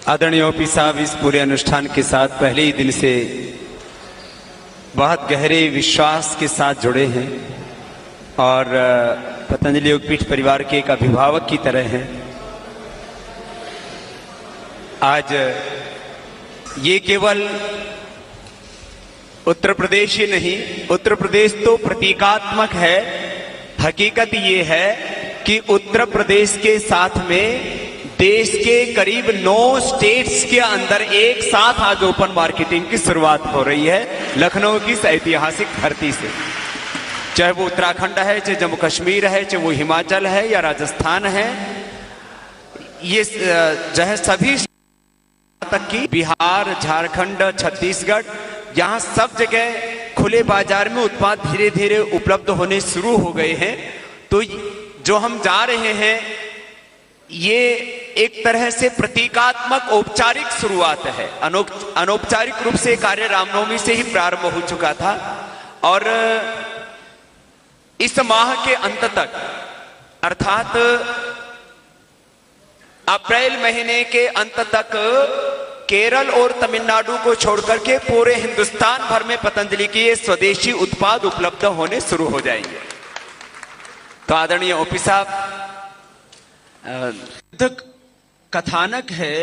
आदरणीय ओपी साहब इस पूरे अनुष्ठान के साथ पहले ही दिन से बहुत गहरे विश्वास के साथ जुड़े हैं और पतंजलि योगपीठ परिवार के एक अभिभावक की तरह हैं। आज ये केवल उत्तर प्रदेश ही नहीं, उत्तर प्रदेश तो प्रतीकात्मक है। हकीकत ये है कि उत्तर प्रदेश के साथ में देश के करीब 9 स्टेट्स के अंदर एक साथ आज ओपन मार्केटिंग की शुरुआत हो रही है लखनऊ की इस ऐतिहासिक धरती से। चाहे वो उत्तराखंड है, चाहे जम्मू कश्मीर है, चाहे वो हिमाचल है या राजस्थान है, ये जो है सभी तक की बिहार, झारखंड, छत्तीसगढ़, यहाँ सब जगह खुले बाजार में उत्पाद धीरे धीरे उपलब्ध होने शुरू हो गए हैं। तो जो हम जा रहे हैं ये एक तरह से प्रतीकात्मक औपचारिक शुरुआत है। अनौपचारिक रूप से कार्य रामनवमी से ही प्रारंभ हो चुका था और इस माह के अंत तक अर्थात अप्रैल महीने के अंत तक केरल और तमिलनाडु को छोड़कर के पूरे हिंदुस्तान भर में पतंजलि के ये स्वदेशी उत्पाद उपलब्ध होने शुरू हो जाएंगे। तो आदरणीय ओपी साहब, कथानक है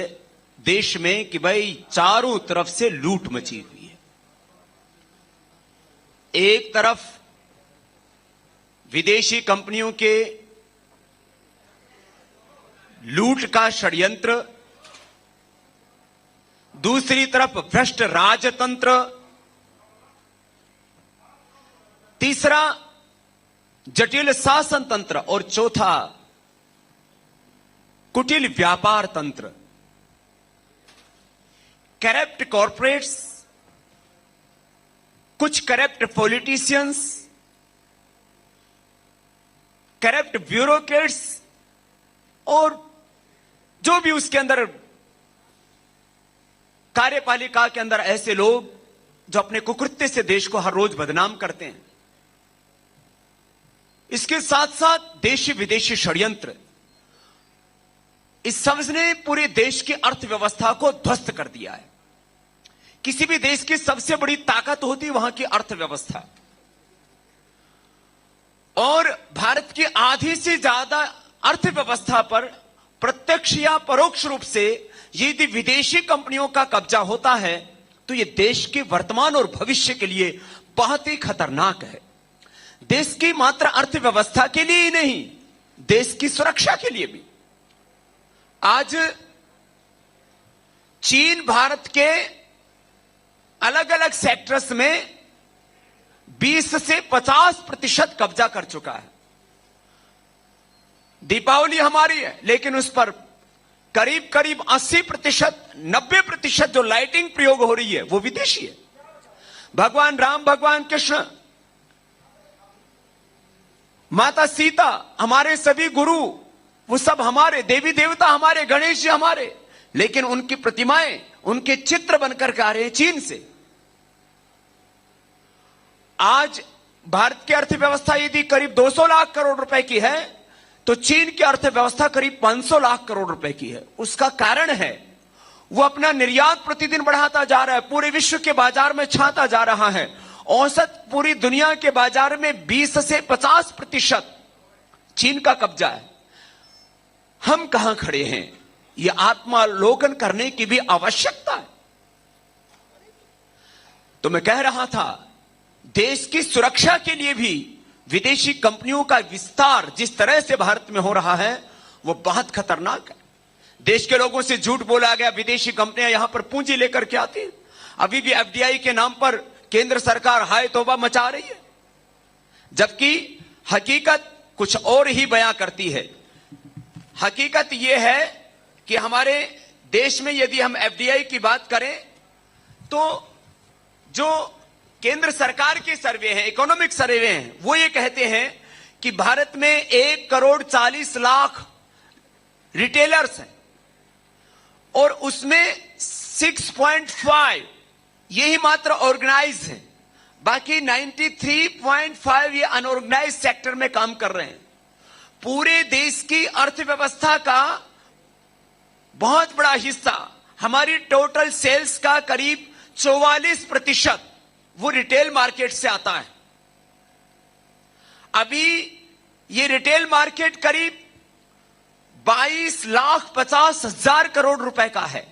देश में कि भाई चारों तरफ से लूट मची हुई है। एक तरफ विदेशी कंपनियों के लूट का षड्यंत्र, दूसरी तरफ भ्रष्ट राजतंत्र, तीसरा जटिल शासन तंत्र और चौथा कुटिल व्यापार तंत्र। करप्ट कॉर्पोरेट्स, कुछ करप्ट पॉलिटिशियंस, करप्ट ब्यूरोक्रेट्स और जो भी उसके अंदर कार्यपालिका के अंदर ऐसे लोग जो अपने कुकृत्य से देश को हर रोज बदनाम करते हैं। इसके साथ साथ देशी विदेशी षड्यंत्र, इस सब ने पूरे देश की अर्थव्यवस्था को ध्वस्त कर दिया है। किसी भी देश की सबसे बड़ी ताकत होती है वहां की अर्थव्यवस्था, और भारत की आधी से ज्यादा अर्थव्यवस्था पर प्रत्यक्ष या परोक्ष रूप से यदि विदेशी कंपनियों का कब्जा होता है तो यह देश के वर्तमान और भविष्य के लिए बहुत ही खतरनाक है। देश की मात्र अर्थव्यवस्था के लिए ही नहीं, देश की सुरक्षा के लिए भी। आज चीन भारत के अलग अलग सेक्टर्स में 20 से 50% कब्जा कर चुका है। दीपावली हमारी है, लेकिन उस पर करीब करीब 80%, 90% जो लाइटिंग प्रयोग हो रही है वो विदेशी है। भगवान राम, भगवान कृष्ण, माता सीता, हमारे सभी गुरु, वो सब हमारे, देवी देवता हमारे, गणेश जी हमारे, लेकिन उनकी प्रतिमाएं, उनके चित्र बनकर के आ रहे हैं चीन से। आज भारत की अर्थव्यवस्था यदि करीब 200 लाख करोड़ रुपए की है तो चीन की अर्थव्यवस्था करीब 500 लाख करोड़ रुपए की है। उसका कारण है वो अपना निर्यात प्रतिदिन बढ़ाता जा रहा है, पूरे विश्व के बाजार में छाता जा रहा है। औसत पूरी दुनिया के बाजार में 20 से 50% चीन का कब्जा है। हम कहां खड़े हैं, यह आत्मावलोकन करने की भी आवश्यकता है। तो मैं कह रहा था, देश की सुरक्षा के लिए भी विदेशी कंपनियों का विस्तार जिस तरह से भारत में हो रहा है वो बहुत खतरनाक है। देश के लोगों से झूठ बोला गया, विदेशी कंपनियां यहां पर पूंजी लेकर के आती हैं। अभी भी एफडीआई के नाम पर केंद्र सरकार हाय तौबा मचा रही है, जबकि हकीकत कुछ और ही बयां करती है। हकीकत यह है कि हमारे देश में यदि हम एफडीआई की बात करें तो जो केंद्र सरकार के सर्वे हैं, इकोनॉमिक सर्वे हैं, वो ये कहते हैं कि भारत में 1,40,00,000 रिटेलर्स हैं और उसमें 6.5 यही मात्र ऑर्गेनाइज हैं, बाकी 93.5 ये अनऑर्गेनाइज सेक्टर में काम कर रहे हैं। पूरे देश की अर्थव्यवस्था का बहुत बड़ा हिस्सा हमारी टोटल सेल्स का करीब 44% वो रिटेल मार्केट से आता है। अभी ये रिटेल मार्केट करीब 22,50,000 करोड़ रुपए का है,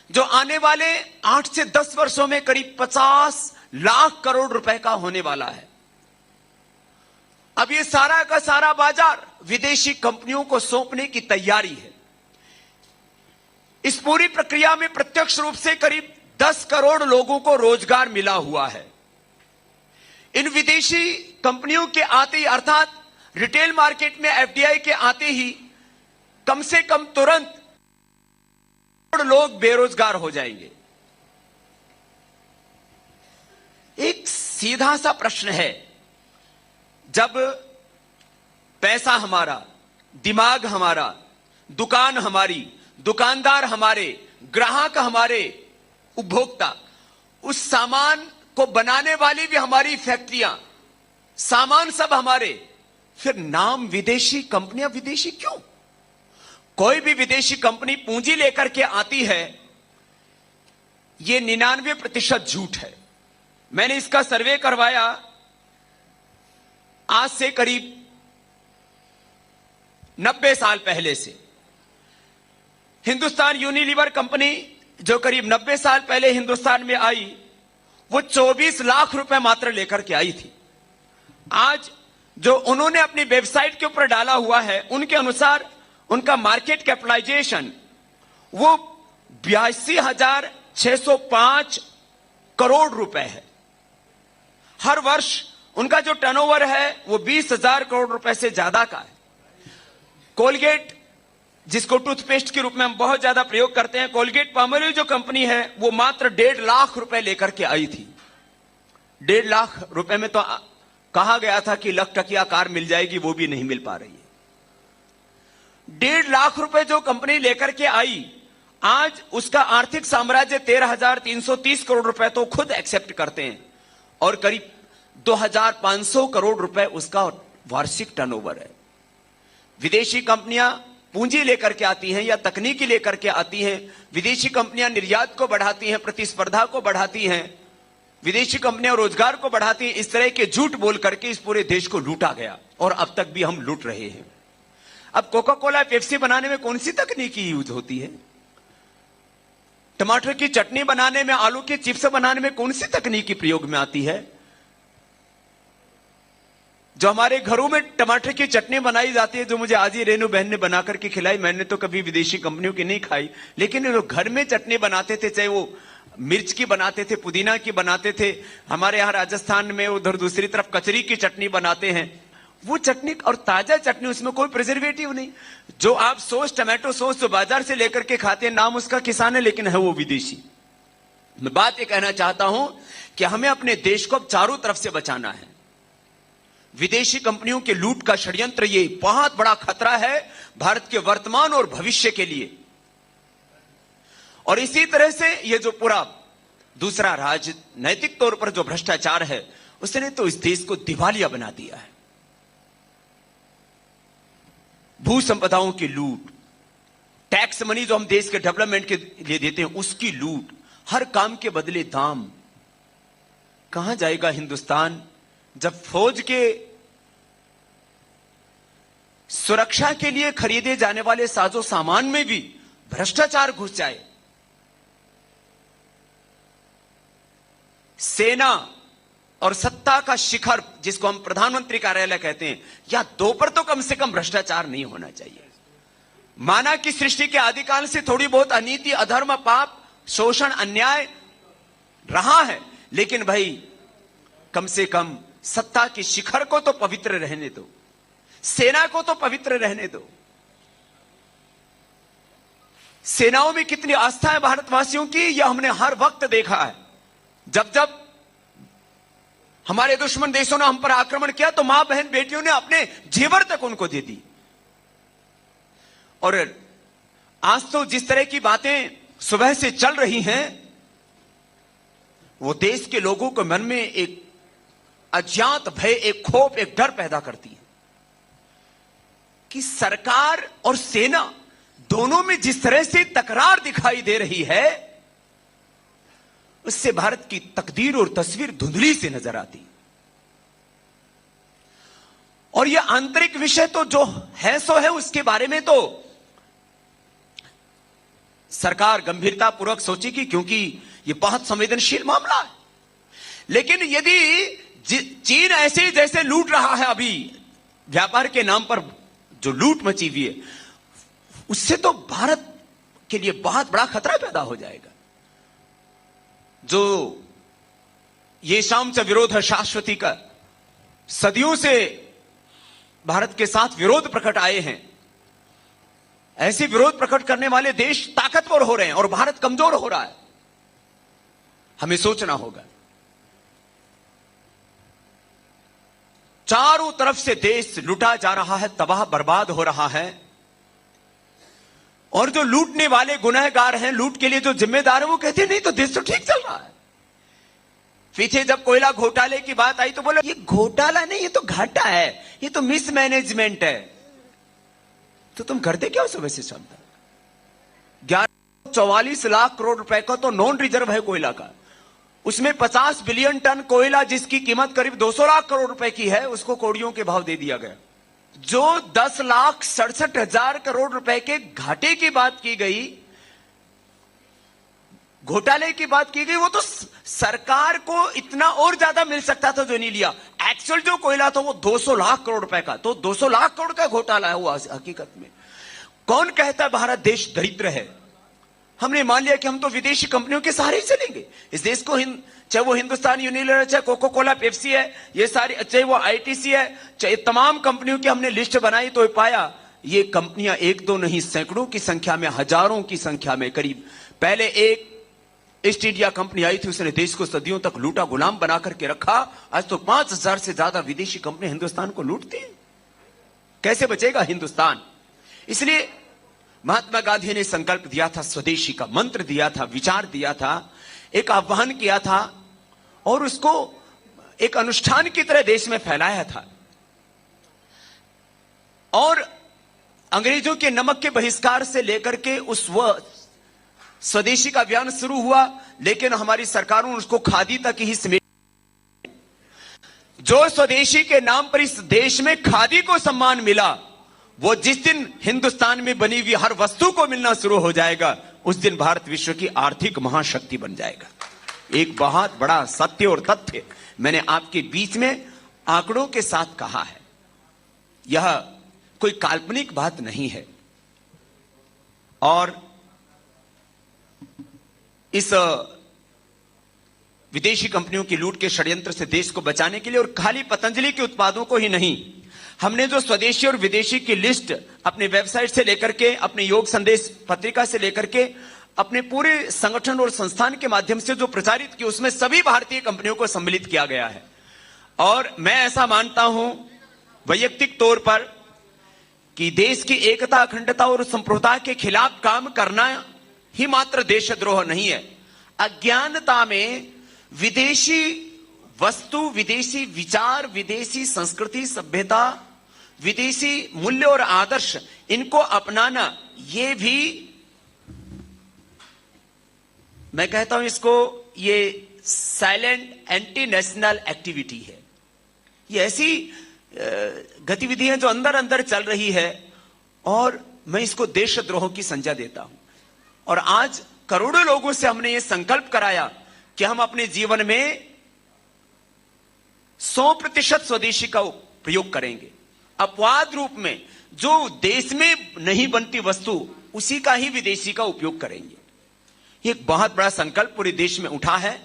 जो आने वाले 8 से 10 वर्षों में करीब 50 लाख करोड़ रुपए का होने वाला है। अब ये सारा का सारा बाजार विदेशी कंपनियों को सौंपने की तैयारी है। इस पूरी प्रक्रिया में प्रत्यक्ष रूप से करीब 10 करोड़ लोगों को रोजगार मिला हुआ है। इन विदेशी कंपनियों के आते ही, अर्थात रिटेल मार्केट में एफडीआई के आते ही कम से कम तुरंत लोग बेरोजगार हो जाएंगे। एक सीधा सा प्रश्न है, जब पैसा हमारा, दिमाग हमारा, दुकान हमारी, दुकानदार हमारे, ग्राहक हमारे, उपभोक्ता, उस सामान को बनाने वाली भी हमारी फैक्ट्रियां, सामान सब हमारे, फिर नाम विदेशी कंपनियां विदेशी क्यों? कोई भी विदेशी कंपनी पूंजी लेकर के आती है, यह 99% झूठ है। मैंने इसका सर्वे करवाया आज से करीब 90 साल पहले से। हिंदुस्तान यूनिलीवर कंपनी जो करीब 90 साल पहले हिंदुस्तान में आई, वो 24 लाख रुपए मात्र लेकर के आई थी। आज जो उन्होंने अपनी वेबसाइट के ऊपर डाला हुआ है, उनके अनुसार उनका मार्केट कैपिटलाइजेशन वो 82,605 करोड़ रुपए है। हर वर्ष उनका जो टर्नओवर है वो 20,000 करोड़ रुपए से ज्यादा का है। कोलगेट, जिसको टूथपेस्ट के रूप में हम बहुत ज्यादा प्रयोग करते हैं, कोलगेट पामोलिव जो कंपनी है, वो मात्र 1.5 लाख रुपए लेकर के आई थी। 1.5 लाख रुपए में तो कहा गया था कि लखटकिया कार मिल जाएगी, वो भी नहीं मिल पा रही है। 1.5 लाख रुपए जो कंपनी लेकर के आई, आज उसका आर्थिक साम्राज्य 13,330 करोड़ रुपए तो खुद एक्सेप्ट करते हैं, और करीब 2,500 करोड़ रुपए उसका वार्षिक टर्नओवर है। विदेशी कंपनियां पूंजी लेकर के आती हैं या तकनीकी लेकर के आती हैं, विदेशी कंपनियां निर्यात को बढ़ाती हैं, प्रतिस्पर्धा को बढ़ाती हैं, विदेशी कंपनियां रोजगार को बढ़ाती हैं। इस तरह के झूठ बोल करके इस पूरे देश को लूटा गया, और अब तक भी हम लूट रहे हैं। अब कोका कोला, पेप्सी बनाने में कौन सी तकनीकी यूज होती है? टमाटर की चटनी बनाने में, आलू के चिप्स बनाने में कौन सी तकनीकी प्रयोग में आती है? जो हमारे घरों में टमाटर की चटनी बनाई जाती है, जो मुझे आज ही रेनू बहन ने बना करके खिलाई, मैंने तो कभी विदेशी कंपनियों की नहीं खाई, लेकिन लोग घर में चटनी बनाते थे, चाहे वो मिर्च की बनाते थे, पुदीना की बनाते थे, हमारे यहां राजस्थान में उधर दूसरी तरफ कचरी की चटनी बनाते हैं, वो चटनी और ताजा चटनी, उसमें कोई प्रिजर्वेटिव नहीं। जो आप सॉस, टमाटो सॉस जो बाजार से लेकर के खाते हैं, नाम उसका किसान है, लेकिन है वो विदेशी। मैं बात ये कहना चाहता हूं कि हमें अपने देश को अब चारों तरफ से बचाना है। विदेशी कंपनियों के लूट का षड्यंत्र ये बहुत बड़ा खतरा है भारत के वर्तमान और भविष्य के लिए। और इसी तरह से ये जो पूरा दूसरा राजनैतिक तौर पर जो भ्रष्टाचार है, उसने तो इस देश को दिवालिया बना दिया है। भू संपदाओं की लूट, टैक्स मनी जो हम देश के डेवलपमेंट के लिए देते हैं, उसकी लूट, हर काम के बदले दाम। कहां जाएगा हिंदुस्तान जब फौज के सुरक्षा के लिए खरीदे जाने वाले साजो सामान में भी भ्रष्टाचार घुस जाए? सेना और सत्ता का शिखर, जिसको हम प्रधानमंत्री कार्यालय कहते हैं, या दो पर तो कम से कम भ्रष्टाचार नहीं होना चाहिए। माना कि सृष्टि के आदिकाल से थोड़ी बहुत अनीति, अधर्म, पाप, शोषण, अन्याय रहा है, लेकिन भाई कम से कम सत्ता के शिखर को तो पवित्र रहने दो, सेना को तो पवित्र रहने दो। सेनाओं में कितनी आस्था है भारतवासियों की, यह हमने हर वक्त देखा है। जब जब हमारे दुश्मन देशों ने हम पर आक्रमण किया, तो मां, बहन, बेटियों ने अपने जेवर तक उनको दे दी। और आज तो जिस तरह की बातें सुबह से चल रही हैं, वो देश के लोगों के मन में एक अज्ञात भय, एक खौफ, एक डर पैदा करती है कि सरकार और सेना दोनों में जिस तरह से तकरार दिखाई दे रही है, उससे भारत की तकदीर और तस्वीर धुंधली से नजर आती। और यह आंतरिक विषय तो जो है सो है, उसके बारे में तो सरकार गंभीरतापूर्वक सोचेगी, क्योंकि यह बहुत संवेदनशील मामला है। लेकिन यदि चीन ऐसे जैसे लूट रहा है, अभी व्यापार के नाम पर जो लूट मची हुई है, उससे तो भारत के लिए बहुत बड़ा खतरा पैदा हो जाएगा। जो ये शाम से विरोध है शाश्वती का, सदियों से भारत के साथ विरोध प्रकट आए हैं, ऐसे विरोध प्रकट करने वाले देश ताकतवर हो रहे हैं और भारत कमजोर हो रहा है। हमें सोचना होगा। चारों तरफ से देश लूटा जा रहा है, तबाह बर्बाद हो रहा है, और जो लूटने वाले गुनहगार हैं, लूट के लिए जो जिम्मेदार है, वो कहते हैं नहीं तो देश तो ठीक चल रहा है। पीछे जब कोयला घोटाले की बात आई तो बोले ये घोटाला नहीं, ये तो घाटा है, ये तो मिसमैनेजमेंट है। तो तुम करते क्या हो सब ऐसे शब्द? 44 लाख करोड़ रुपए का तो नॉन रिजर्व है कोयला का, उसमें 50 बिलियन टन कोयला जिसकी कीमत करीब 200 लाख करोड़ रुपए की है, उसको कौड़ियों के भाव दे दिया गया। जो 10,67,000 करोड़ रुपए के घाटे की बात की गई, घोटाले की बात की गई, वो तो सरकार को इतना और ज्यादा मिल सकता था जो नहीं लिया। एक्चुअल जो कोयला था वो 200 लाख करोड़ रुपए का, तो 200 लाख करोड़ का घोटाला है वो हकीकत में। कौन कहता भारत देश दरिद्र है? हमने मान लिया कि हम तो विदेशी कंपनियों के सहारे ही चलेंगे इस देश को, चाहे वो हिंदुस्तान यूनिलीवर, चाहे कोको कोला, पेप्सी है, ये सारी, चाहे वो आईटीसी है, चाहे तमाम कंपनियों की हमने लिस्ट बनाई तो पाया ये कंपनियां एक दो नहीं, सैकड़ों की संख्या में, हजारों की संख्या में, करीब। पहले एक ईस्ट इंडिया कंपनी आई थी, उसने देश को सदियों तक लूटा, गुलाम बना करके रखा। आज तो 5,000 से ज्यादा विदेशी कंपनी हिंदुस्तान को लूटती हैं। कैसे बचेगा हिंदुस्तान? इसलिए महात्मा गांधी ने संकल्प दिया था, स्वदेशी का मंत्र दिया था, विचार दिया था, एक आह्वान किया था, और उसको एक अनुष्ठान की तरह देश में फैलाया था। और अंग्रेजों के नमक के बहिष्कार से लेकर के उस स्वदेशी का अभियान शुरू हुआ, लेकिन हमारी सरकारों ने उसको खादी तक ही समेट। जो स्वदेशी के नाम पर इस देश में खादी को सम्मान मिला, वो जिस दिन हिंदुस्तान में बनी हुई हर वस्तु को मिलना शुरू हो जाएगा, उस दिन भारत विश्व की आर्थिक महाशक्ति बन जाएगा। एक बहुत बड़ा सत्य और तथ्य मैंने आपके बीच में आंकड़ों के साथ कहा है। यह कोई काल्पनिक बात नहीं है। और इस विदेशी कंपनियों की लूट के षड्यंत्र से देश को बचाने के लिए, और खाली पतंजलि के उत्पादों को ही नहीं, हमने जो स्वदेशी और विदेशी की लिस्ट अपने वेबसाइट से लेकर के, अपने योग संदेश पत्रिका से लेकर के, अपने पूरे संगठन और संस्थान के माध्यम से जो प्रचारित की, उसमें सभी भारतीय कंपनियों को सम्मिलित किया गया है। और मैं ऐसा मानता हूं वैयक्तिक तौर पर कि देश की एकता, अखंडता और संप्रभुता के खिलाफ काम करना ही मात्र देशद्रोह नहीं है। अज्ञानता में विदेशी वस्तु, विदेशी विचार, विदेशी संस्कृति, सभ्यता, विदेशी मूल्य और आदर्श, इनको अपनाना, ये भी मैं कहता हूं इसको, ये साइलेंट एंटी नेशनल एक्टिविटी है। ये ऐसी गतिविधियां जो अंदर अंदर चल रही है, और मैं इसको देशद्रोह की संज्ञा देता हूं। और आज करोड़ों लोगों से हमने ये संकल्प कराया कि हम अपने जीवन में 100% स्वदेशी का प्रयोग करेंगे। अपवाद रूप में जो देश में नहीं बनती वस्तु, उसी का ही विदेशी का उपयोग करेंगे। एक बहुत बड़ा संकल्प पूरे देश में उठा है।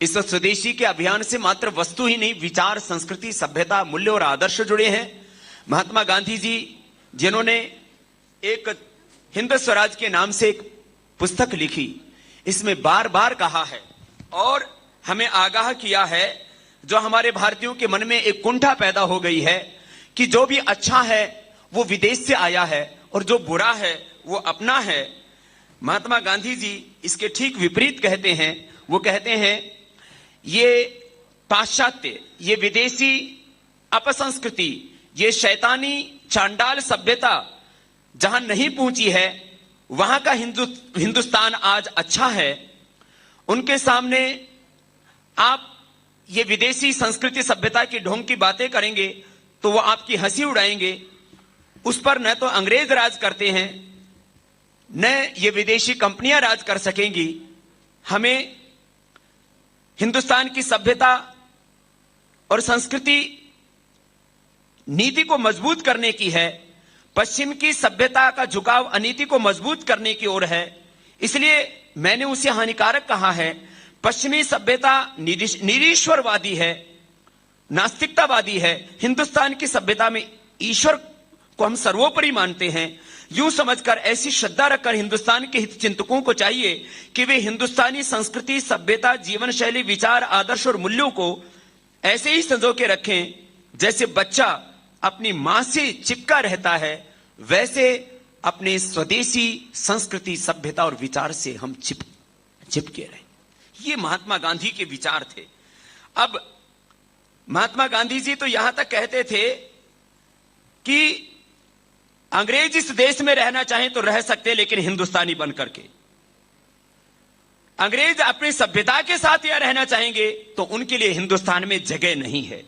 इस स्वदेशी के अभियान से मात्र वस्तु ही नहीं, विचार, संस्कृति, सभ्यता, मूल्य और आदर्श जुड़े हैं। महात्मा गांधी जी, जिन्होंने एक हिंद स्वराज के नाम से एक पुस्तक लिखी, इसमें बार बार कहा है और हमें आगाह किया है, जो हमारे भारतीयों के मन में एक कुंठा पैदा हो गई है कि जो भी अच्छा है वो विदेश से आया है और जो बुरा है वो अपना है। महात्मा गांधी जी इसके ठीक विपरीत कहते हैं। वो कहते हैं ये पाश्चात्य, ये विदेशी अपसंस्कृति, ये शैतानी चांडाल सभ्यता जहां नहीं पहुंची है, वहां का हिंदुस्तान आज अच्छा है, उनके सामने आप ये विदेशी संस्कृति सभ्यता की ढोंग की बातें करेंगे तो वो आपकी हंसी उड़ाएंगे। उस पर न तो अंग्रेज राज करते हैं, न ये विदेशी कंपनियां राज कर सकेंगी। हमें हिंदुस्तान की सभ्यता और संस्कृति नीति को मजबूत करने की है। पश्चिम की सभ्यता का झुकाव अनीति को मजबूत करने की ओर है। इसलिए मैंने उसे हानिकारक कहा है। पश्चिमी सभ्यता निरीश्वरवादी है, नास्तिकतावादी है। हिंदुस्तान की सभ्यता में ईश्वर को हम सर्वोपरि मानते हैं। यूं समझकर, ऐसी श्रद्धा रखकर हिंदुस्तान के हित चिंतकों को चाहिए कि वे हिंदुस्तानी संस्कृति, सभ्यता, जीवन शैली, विचार, आदर्श और मूल्यों को ऐसे ही संजो के रखें जैसे बच्चा अपनी मां से चिपका रहता है, वैसे अपने स्वदेशी संस्कृति, सभ्यता और विचार से हम चिपके रहे। ये महात्मा गांधी के विचार थे। अब महात्मा गांधी जी तो यहां तक कहते थे कि अंग्रेज इस देश में रहना चाहें तो रह सकते, लेकिन हिंदुस्तानी बनकर के। अंग्रेज अपनी सभ्यता के साथ यह रहना चाहेंगे तो उनके लिए हिंदुस्तान में जगह नहीं है।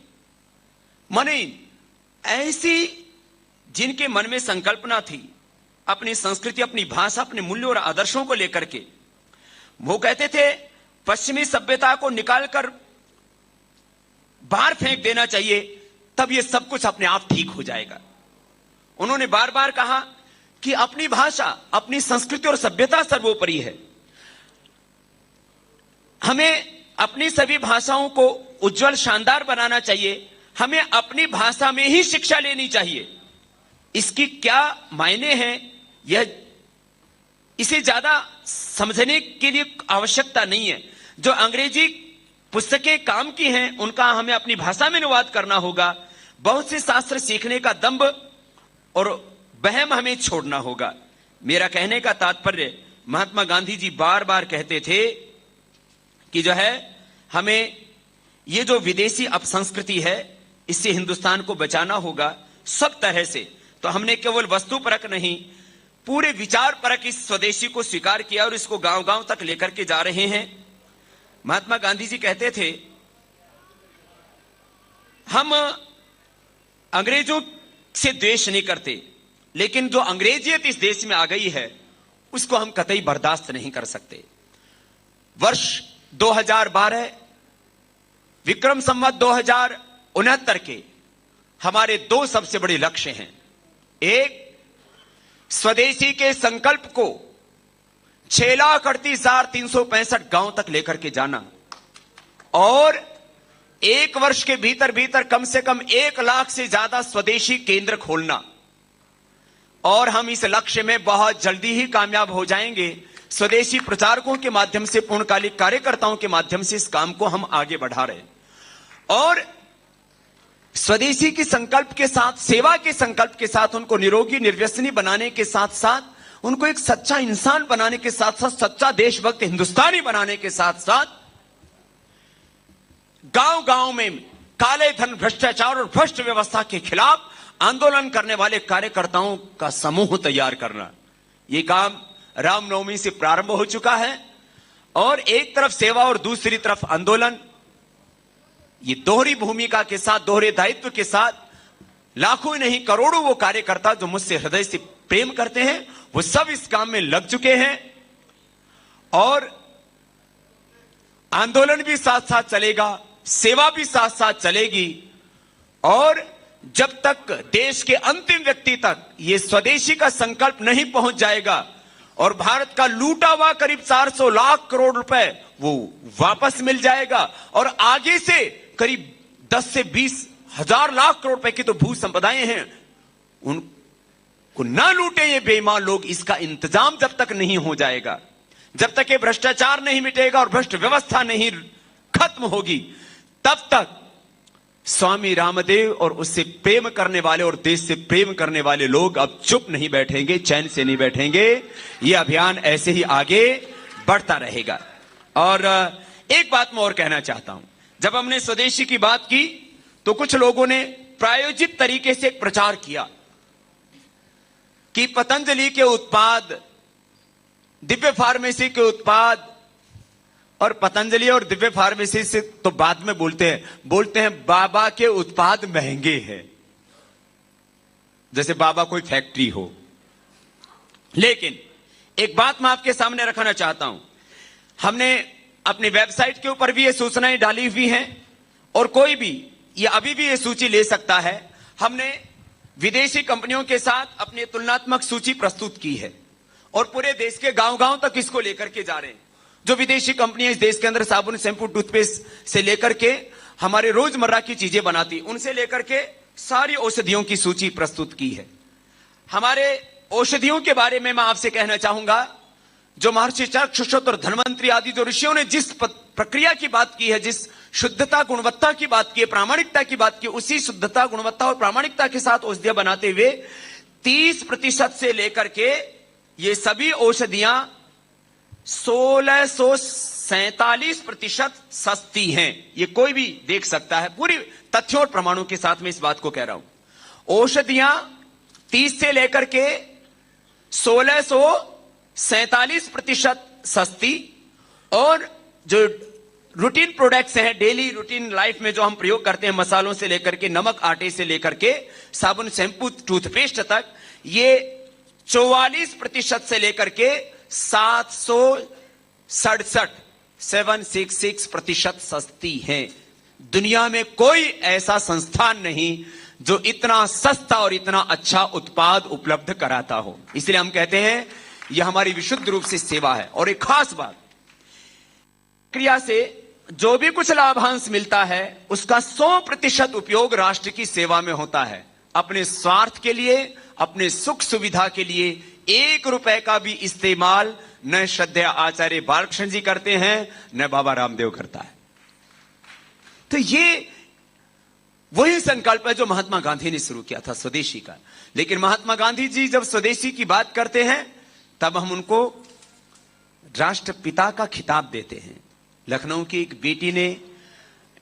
माने ऐसी जिनके मन में संकल्पना थी अपनी संस्कृति, अपनी भाषा, अपने मूल्यों और आदर्शों को लेकर के, वो कहते थे पश्चिमी सभ्यता को निकालकर बाहर फेंक देना चाहिए, तब ये सब कुछ अपने आप ठीक हो जाएगा। उन्होंने बार बार कहा कि अपनी भाषा, अपनी संस्कृति और सभ्यता सर्वोपरि है। हमें अपनी सभी भाषाओं को उज्जवल, शानदार बनाना चाहिए। हमें अपनी भाषा में ही शिक्षा लेनी चाहिए। इसकी क्या मायने हैं, यह इसे ज्यादा समझने के लिए आवश्यकता नहीं है। जो अंग्रेजी पुस्तकें काम की हैं, उनका हमें अपनी भाषा में अनुवाद करना होगा। बहुत से शास्त्र सीखने का दंभ और वहम हमें छोड़ना होगा। मेरा कहने का तात्पर्य, महात्मा गांधी जी बार बार कहते थे कि जो है हमें ये जो विदेशी अपसंस्कृति है, इससे हिंदुस्तान को बचाना होगा सब तरह से। तो हमने केवल वस्तु परक नहीं, पूरे विचार परक इस स्वदेशी को स्वीकार किया और इसको गांव गांव तक लेकर के जा रहे हैं। महात्मा गांधी जी कहते थे, हम अंग्रेजों से द्वेष नहीं करते, लेकिन जो अंग्रेजियत इस देश में आ गई है उसको हम कतई बर्दाश्त नहीं कर सकते। वर्ष 2012 विक्रम संवत 2069 के हमारे दो सबसे बड़े लक्ष्य हैं। एक, स्वदेशी के संकल्प को 6,38,365 गांव तक लेकर के जाना और एक वर्ष के भीतर भीतर कम से कम 1 लाख से ज्यादा स्वदेशी केंद्र खोलना। और हम इस लक्ष्य में बहुत जल्दी ही कामयाब हो जाएंगे। स्वदेशी प्रचारकों के माध्यम से, पूर्णकालिक कार्यकर्ताओं के माध्यम से इस काम को हम आगे बढ़ा रहे हैं। और स्वदेशी के संकल्प के साथ, सेवा के संकल्प के साथ उनको निरोगी, निर्व्यसनी बनाने के साथ साथ, उनको एक सच्चा इंसान बनाने के साथ साथ, सच्चा देशभक्त हिंदुस्तानी बनाने के साथ साथ, गांव गांव में काले धन, भ्रष्टाचार और भ्रष्ट व्यवस्था के खिलाफ आंदोलन करने वाले कार्यकर्ताओं का समूह तैयार करना। यह काम रामनवमी से प्रारंभ हो चुका है। और एक तरफ सेवा और दूसरी तरफ आंदोलन, ये दोहरी भूमिका के साथ, दोहरे दायित्व के साथ लाखों नहीं करोड़ों वो कार्यकर्ता जो मुझसे हृदय से प्रेम करते हैं, वो सब इस काम में लग चुके हैं। और आंदोलन भी साथ साथ चलेगा, सेवा भी साथ साथ चलेगी। और जब तक देश के अंतिम व्यक्ति तक ये स्वदेशी का संकल्प नहीं पहुंच जाएगा और भारत का लूटा हुआ करीब 400 लाख करोड़ रुपए वो वापस मिल जाएगा, और आगे से करीब 10 से 20 हजार लाख करोड़ रुपए की तो भू संपदाएं हैं, उनको ना लूटे ये बेईमान लोग, इसका इंतजाम जब तक नहीं हो जाएगा, जब तक ये भ्रष्टाचार नहीं मिटेगा और भ्रष्ट व्यवस्था नहीं खत्म होगी, तब तक स्वामी रामदेव और उससे प्रेम करने वाले और देश से प्रेम करने वाले लोग अब चुप नहीं बैठेंगे, चैन से नहीं बैठेंगे। यह अभियान ऐसे ही आगे बढ़ता रहेगा। और एक बात मैं और कहना चाहता हूं, जब हमने स्वदेशी की बात की तो कुछ लोगों ने प्रायोजित तरीके से प्रचार किया कि पतंजलि के उत्पाद, दिव्य फार्मेसी के उत्पाद, और पतंजलि और दिव्य फार्मेसी से तो बाद में बोलते हैं बाबा के उत्पाद महंगे हैं, जैसे बाबा कोई फैक्ट्री हो। लेकिन एक बात मैं आपके सामने रखना चाहता हूं, हमने अपनी वेबसाइट के ऊपर भी ये सूचनाएं डाली हुई हैं और कोई भी ये अभी भी ये सूची ले सकता है। हमने विदेशी कंपनियों के साथ अपनी तुलनात्मक सूची प्रस्तुत की है और पूरे देश के गांव-गांव तक इसको लेकर के जा रहे हैं। जो विदेशी कंपनियां इस देश के अंदर साबुन, शैंपू, टूथपेस्ट से लेकर के हमारे रोजमर्रा की चीजें बनाती, उनसे लेकर के सारी औषधियों की सूची प्रस्तुत की है। हमारे औषधियों के बारे में मैं आपसे कहना चाहूंगा, जो महर्षि चरक, सुश्रुत और धन्वंतरी आदि जो ऋषियों ने जिस प्रक्रिया की बात की है, जिस शुद्धता गुणवत्ता की बात की है, प्रामाणिकता की बात की, उसी शुद्धता गुणवत्ता और प्रामाणिकता के साथ औषधियां बनाते हुए 30% से लेकर के ये सभी औषधियां 1647% सस्ती हैं। ये कोई भी देख सकता है, पूरी तथ्यों और प्रमाणों के साथ में इस बात को कह रहा हूं। औषधियां 30 से लेकर के 1647% सस्ती, और जो रूटीन प्रोडक्ट्स हैं, डेली रूटीन लाइफ में जो हम प्रयोग करते हैं, मसालों से लेकर के नमक, आटे से लेकर के साबुन, शैंपू, टूथपेस्ट तक, ये 44% से लेकर के 766% सस्ती हैं। दुनिया में कोई ऐसा संस्थान नहीं जो इतना सस्ता और इतना अच्छा उत्पाद उपलब्ध कराता हो। इसलिए हम कहते हैं यह हमारी विशुद्ध रूप से सेवा है। और एक खास बात, क्रिया से जो भी कुछ लाभांश मिलता है उसका 100% उपयोग राष्ट्र की सेवा में होता है। अपने स्वार्थ के लिए, अपने सुख सुविधा के लिए 1 रुपए का भी इस्तेमाल न श्रद्धेय आचार्य बालकृष्ण जी करते हैं, न बाबा रामदेव करता है। तो ये वही संकल्प है जो महात्मा गांधी ने शुरू किया था, स्वदेशी का। लेकिन महात्मा गांधी जी जब स्वदेशी की बात करते हैं तब हम उनको राष्ट्रपिता का खिताब देते हैं। लखनऊ की एक बेटी ने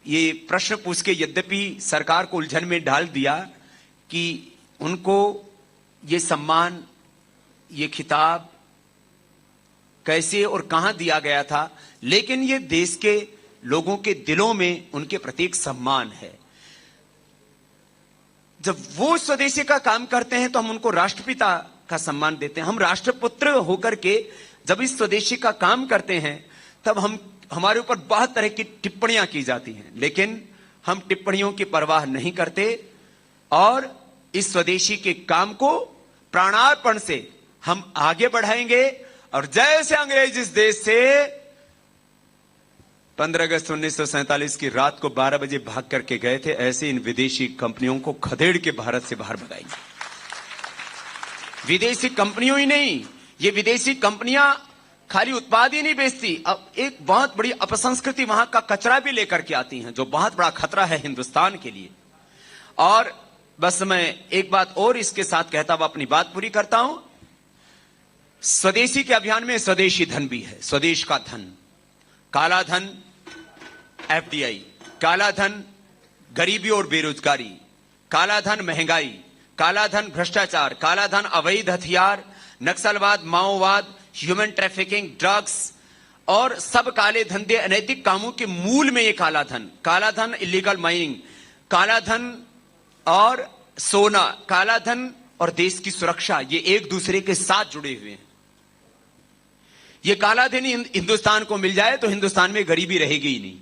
ये प्रश्न पूछ के यद्यपि सरकार को उलझन में डाल दिया कि उनको ये सम्मान, ये खिताब कैसे और कहां दिया गया था, लेकिन ये देश के लोगों के दिलों में उनके प्रति एक सम्मान है। जब वो स्वदेशी का काम करते हैं तो हम उनको राष्ट्रपिता का सम्मान देते हैं। हम राष्ट्रपुत्र होकर के जब इस स्वदेशी का काम करते हैं तब हमारे ऊपर बहुत तरह की टिप्पणियां की जाती हैं, लेकिन हम टिप्पणियों की परवाह नहीं करते और इस स्वदेशी के काम को प्राणार्पण से हम आगे बढ़ाएंगे। और जैसे अंग्रेज इस देश से 15 अगस्त 1947 की रात को 12 बजे भाग करके गए थे, ऐसे इन विदेशी कंपनियों को खदेड़ के भारत से बाहर भगाएंगे। विदेशी कंपनियों ही नहीं, ये विदेशी कंपनियां खाली उत्पाद ही नहीं बेचती, अब एक बहुत बड़ी अपसंस्कृति वहां का कचरा भी लेकर के आती हैं, जो बहुत बड़ा खतरा है हिंदुस्तान के लिए। और बस मैं एक बात और इसके साथ कहता हुआ अपनी बात पूरी करता हूं। स्वदेशी के अभियान में स्वदेशी धन भी है, स्वदेश का धन। काला धन एफडीआई, काला धन गरीबी और बेरोजगारी, काला धन महंगाई, काला धन भ्रष्टाचार, काला धन अवैध हथियार, नक्सलवाद, माओवाद, ह्यूमन ट्रैफिकिंग, ड्रग्स और सब काले धंधे, अनैतिक कामों के मूल में ये काला धन इलीगल माइनिंग, काला धन और सोना, काला धन और देश की सुरक्षा, ये एक दूसरे के साथ जुड़े हुए हैं। ये काला धन हिंदुस्तान को मिल जाए तो हिंदुस्तान में गरीबी रहेगी ही नहीं,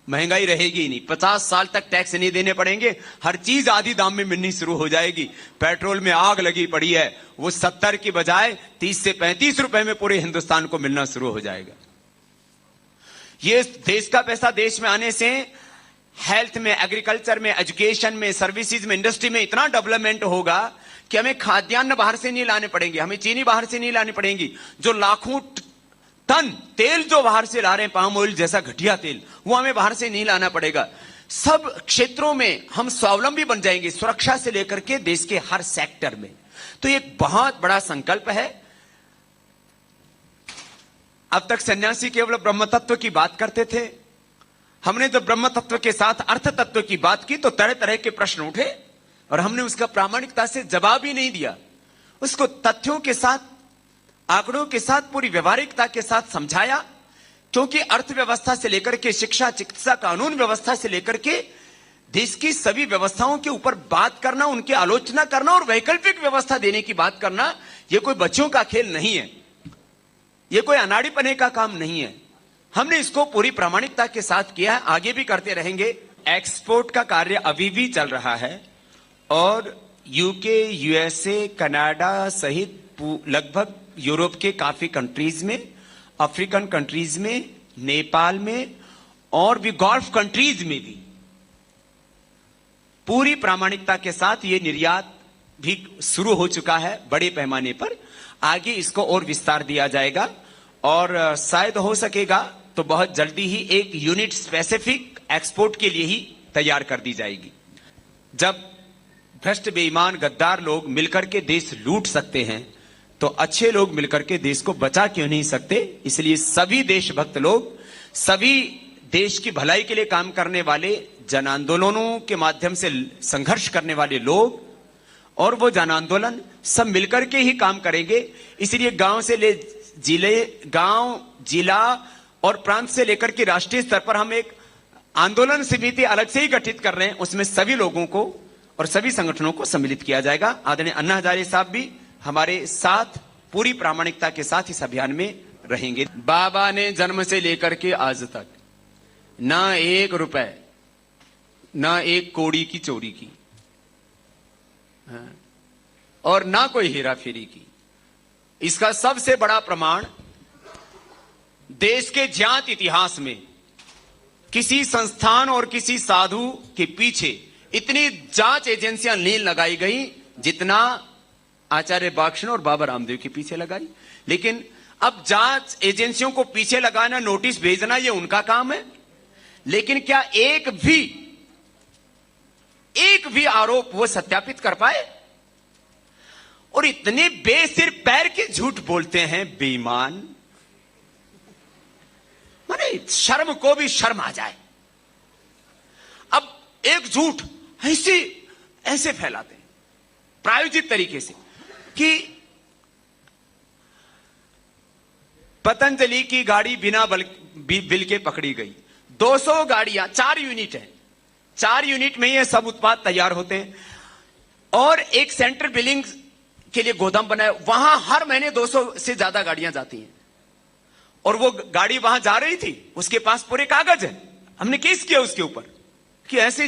महंगाई रहेगी ही नहीं, 50 साल तक टैक्स नहीं देने पड़ेंगे, हर चीज आधी दाम में मिलनी शुरू हो जाएगी। पेट्रोल में आग लगी पड़ी है, वो 70 की बजाय 30 से 35 रुपए में पूरे हिंदुस्तान को मिलना शुरू हो जाएगा। ये देश का पैसा देश में आने से हेल्थ में, एग्रीकल्चर में, एजुकेशन में, सर्विसेज में, इंडस्ट्री में इतना डेवलपमेंट होगा कि हमें खाद्यान्न बाहर से नहीं लाने पड़ेंगे, हमें चीनी बाहर से नहीं लानी पड़ेगी। जो लाखों टन तेल जो बाहर से ला रहे हैं, पाम ऑयल जैसा घटिया तेल, वो हमें बाहर से नहीं लाना पड़ेगा। सब क्षेत्रों में हम स्वावलंबी बन जाएंगे, सुरक्षा से लेकर के देश के हर सेक्टर में। तो एक बहुत बड़ा संकल्प है। अब तक सन्यासी केवल ब्रह्म तत्व की बात करते थे, हमने जब ब्रह्म तत्व के साथ अर्थ तत्व की बात की तो तरह तरह के प्रश्न उठे और हमने उसका प्रामाणिकता से जवाब ही नहीं दिया। उसको तथ्यों के साथ, आंकड़ों के साथ, पूरी व्यवहारिकता के साथ समझाया। क्योंकि अर्थव्यवस्था से लेकर के शिक्षा, चिकित्सा, कानून व्यवस्था से लेकर के देश की सभी व्यवस्थाओं के ऊपर बात करना, उनकी आलोचना करना और वैकल्पिक व्यवस्था देने की बात करना, यह कोई बच्चों का खेल नहीं है, यह कोई अनाड़ीपने का काम नहीं है। हमने इसको पूरी प्रामाणिकता के साथ किया है, आगे भी करते रहेंगे। एक्सपोर्ट का कार्य अभी भी चल रहा है और यूके, यूएसए, कनाडा सहित लगभग यूरोप के काफी कंट्रीज में, अफ्रीकन कंट्रीज में, नेपाल में और भी गल्फ कंट्रीज में भी पूरी प्रामाणिकता के साथ ये निर्यात भी शुरू हो चुका है बड़े पैमाने पर। आगे इसको और विस्तार दिया जाएगा और शायद हो सकेगा तो बहुत जल्दी ही एक यूनिट स्पेसिफिक एक्सपोर्ट के लिए ही तैयार कर दी जाएगी। जब भ्रष्ट, बेईमान, गद्दार लोग मिलकर के देश लूट सकते हैं तो अच्छे लोग मिलकर के देश को बचा क्यों नहीं सकते। इसलिए सभी देशभक्त लोग, सभी देश की भलाई के लिए काम करने वाले, जन आंदोलनों के माध्यम से संघर्ष करने वाले लोग और वो जन आंदोलन सब मिलकर के ही काम करेंगे। इसलिए गांव से ले जिले, गांव, जिला और प्रांत से लेकर के राष्ट्रीय स्तर पर हम एक आंदोलन समिति अलग से ही गठित कर रहे हैं। उसमें सभी लोगों को और सभी संगठनों को सम्मिलित किया जाएगा। आदरणीय अन्ना हजारे साहब भी हमारे साथ पूरी प्रामाणिकता के साथ इस अभियान में रहेंगे। बाबा ने जन्म से लेकर के आज तक ना 1 रुपए, ना 1 कौड़ी की चोरी की और ना कोई हेरा फेरी की। इसका सबसे बड़ा प्रमाण देश के ज्ञात इतिहास में किसी संस्थान और किसी साधु के पीछे इतनी जांच एजेंसियां नहीं लगाई गई जितना आचार्य बाक्षण और बाबा रामदेव के पीछे लगाई। लेकिन अब जांच एजेंसियों को पीछे लगाना, नोटिस भेजना, यह उनका काम है। लेकिन क्या एक भी आरोप वो सत्यापित कर पाए? और इतने बेसिर पैर के झूठ बोलते हैं बेईमान, माने शर्म को भी शर्म आ जाए। अब एक झूठ ऐसे फैलाते हैं प्रायोजित तरीके से कि पतंजलि की गाड़ी बिना बिल के पकड़ी गई। 200 गाड़ियां, 4 यूनिट है, 4 यूनिट में ये सब उत्पाद तैयार होते हैं और एक सेंट्रल बिलिंग के लिए गोदाम बनाया, वहां हर महीने 200 से ज्यादा गाड़ियां जाती हैं और वो गाड़ी वहां जा रही थी, उसके पास पूरे कागज है। हमने केस किया उसके ऊपर कि ऐसे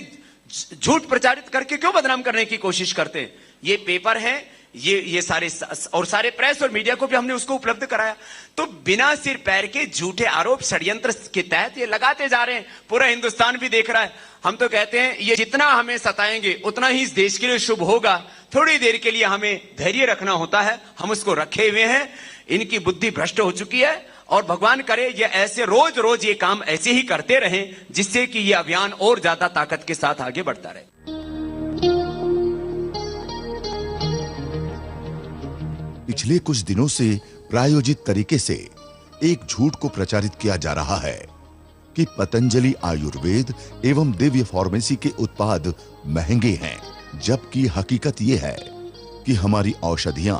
झूठ प्रचारित करके क्यों बदनाम करने की कोशिश करते हैं। ये पेपर है, ये सारे प्रेस और मीडिया को भी हमने उसको उपलब्ध कराया। तो बिना सिर पैर के झूठे आरोप षड्यंत्र के तहत ये लगाते जा रहे हैं, पूरा हिंदुस्तान भी देख रहा है। हम तो कहते हैं ये जितना हमें सताएंगे उतना ही इस देश के लिए शुभ होगा। थोड़ी देर के लिए हमें धैर्य रखना होता है, हम उसको रखे हुए हैं। इनकी बुद्धि भ्रष्ट हो चुकी है और भगवान करे ये ऐसे रोज रोज ये काम ऐसे ही करते रहें जिससे कि ये अभियान और ज्यादा ताकत के साथ आगे बढ़ता रहे। पिछले कुछ दिनों से प्रायोजित तरीके से एक झूठ को प्रचारित किया जा रहा है कि पतंजलि आयुर्वेद एवं दिव्य फार्मेसी के उत्पाद महंगे हैं, जबकि हकीकत यह है कि हमारी औषधियां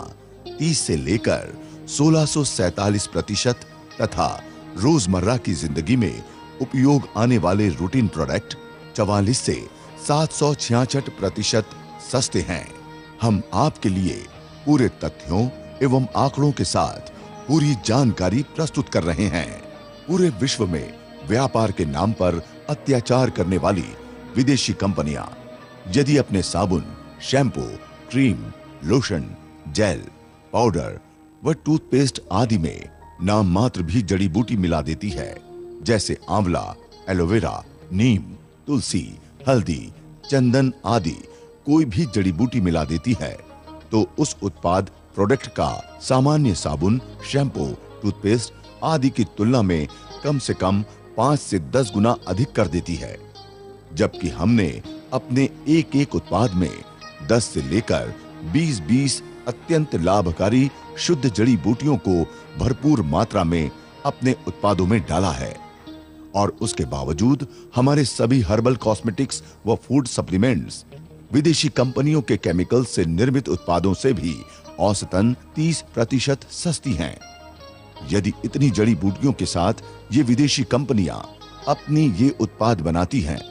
30 से लेकर 1647% तथा रोजमर्रा की जिंदगी में उपयोग आने वाले रूटीन प्रोडक्ट 44 से 766% सस्ते हैं। हम आपके लिए पूरे तथ्यों एवं आंकड़ों के साथ पूरी जानकारी प्रस्तुत कर रहे हैं। पूरे विश्व में व्यापार के नाम पर अत्याचार करने वाली विदेशी कंपनियां यदि अपने साबुन, shampoo, cream, lotion, gel, powder व टूथपेस्ट आदि में नाम मात्र भी जड़ी बूटी मिला देती है, जैसे आंवला, एलोवेरा, नीम, तुलसी, हल्दी, चंदन आदि कोई भी जड़ी बूटी मिला देती है, तो उस उत्पाद प्रोडक्ट का सामान्य साबुन, शैम्पू, टूथपेस्ट आदि की तुलना में कम से कम 5 से 10 गुना अधिक कर देती है। जबकि हमने अपने एक एक उत्पाद में 10 से लेकर 20 अत्यंत लाभकारी शुद्ध जड़ी बूटियों को भरपूर मात्रा में अपने उत्पादों में डाला है। और उसके बावजूद हमारे सभी हर्बल कॉस्मेटिक्स व फूड सप्लीमेंट्स विदेशी कंपनियों के केमिकल से निर्मित उत्पादों से भी औसतन 30% सस्ती हैं। यदि इतनी जड़ी बूटियों के साथ ये विदेशी कंपनियां अपनी ये उत्पाद बनाती हैं,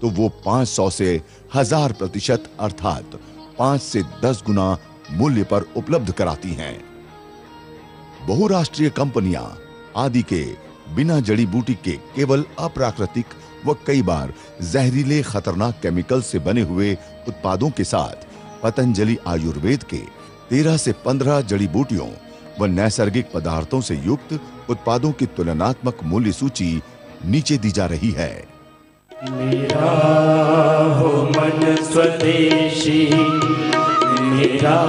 तो वो 500 से 1000% अर्थात 5 से 10 गुना मूल्य पर उपलब्ध कराती हैं। बहुराष्ट्रीय कंपनियां आदि के बिना जड़ी बूटी के केवल अप्राकृतिक व कई बार जहरीले खतरनाक केमिकल से बने हुए उत्पादों के साथ पतंजलि आयुर्वेद के 13 से 15 जड़ी बूटियों व नैसर्गिक पदार्थों से युक्त उत्पादों की तुलनात्मक मूल्य सूची नीचे दी जा रही है। मेरा हो मन स्वदेशी, मेरा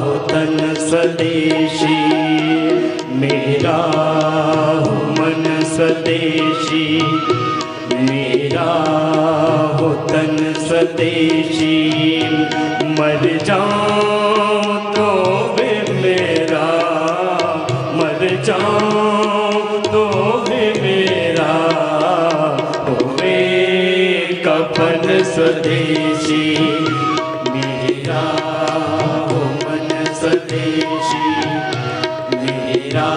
हो तन स्वदेशी, मेरा हो मन स्वदेशी, मेरा हो तन स्वदेशी। मर जाऊं तो भी मेरा, मर जाऊं तो भी मेरा, होवे कफन स्वदेशी। मेरा हो मन स्वदेशी, मेरा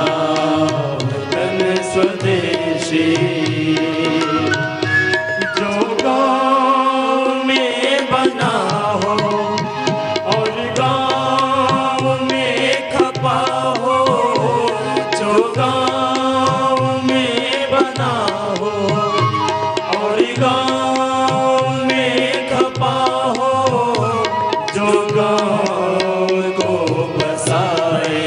हो तन स्वदेशी। जो गाँव में बना हो और गाँव में खपा हो, जो गाँव में बना हो और गाँव में खपा हो, जो गाँव को बसाए,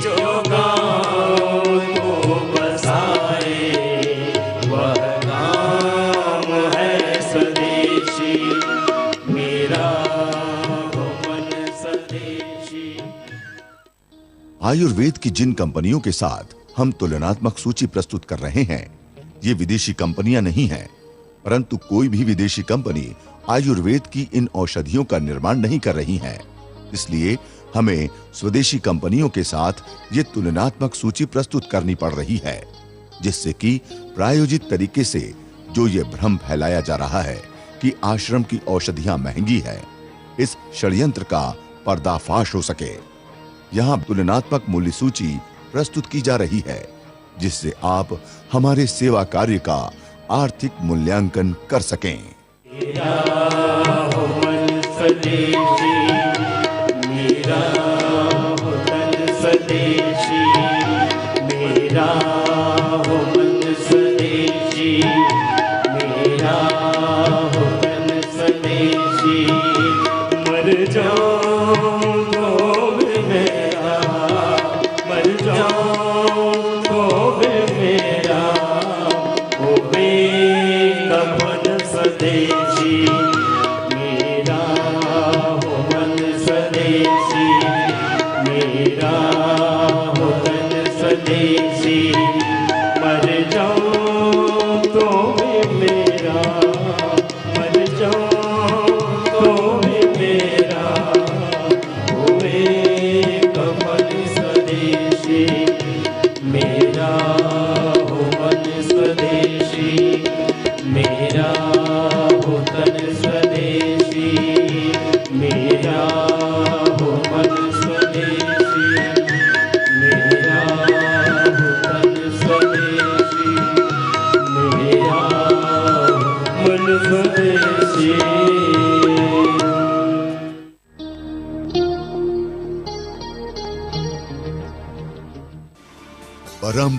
जो गाँव को बसाए, वह गाँव है स्वदेशी। मेरा हो मन स्वदेशी। आयुर्वेद की जिन कंपनियों के साथ हम तुलनात्मक सूची प्रस्तुत कर रहे हैं, ये विदेशी कंपनियां नहीं हैं, परंतु कोई भी विदेशी कंपनी आयुर्वेद की इन औषधियों का निर्माण नहीं कर रही है। इसलिए हमें स्वदेशी कंपनियों के साथ ये तुलनात्मक सूची प्रस्तुत करनी पड़ रही है, जिससे कि प्रायोजित तरीके से जो ये भ्रम फैलाया जा रहा है कि आश्रम की औषधियां महंगी है, इस षड्यंत्र का पर्दाफाश हो सके। यहाँ तुलनात्मक मूल्य सूची प्रस्तुत की जा रही है, जिससे आप हमारे सेवा कार्य का आर्थिक मूल्यांकन कर सकें। मेरा हो मन स्वदेशी, मेरा हो तन स्वदेशी, मेरा हो मन स्वदेशी, मेरा हो तन स्वदेशी। मर जाऊं तो भी मेरा, मर जाऊं तो भी मेरा, होवे कफन स्वदेशी। मेरा हो मन स्वदेशी, मेरा हो तन स्वदेशी। मर जाऊं तो भी मेरा, मर जाऊं तो भी मेरा, होवे कफन स्वदेशी। मेरा हो मन स्वदेशी, मेरा हो तन स्वदेशी, मेरा हो मन स्वदेशी, मेरा हो तन स्वदेशी, मेरा मन स्वदेशी। परम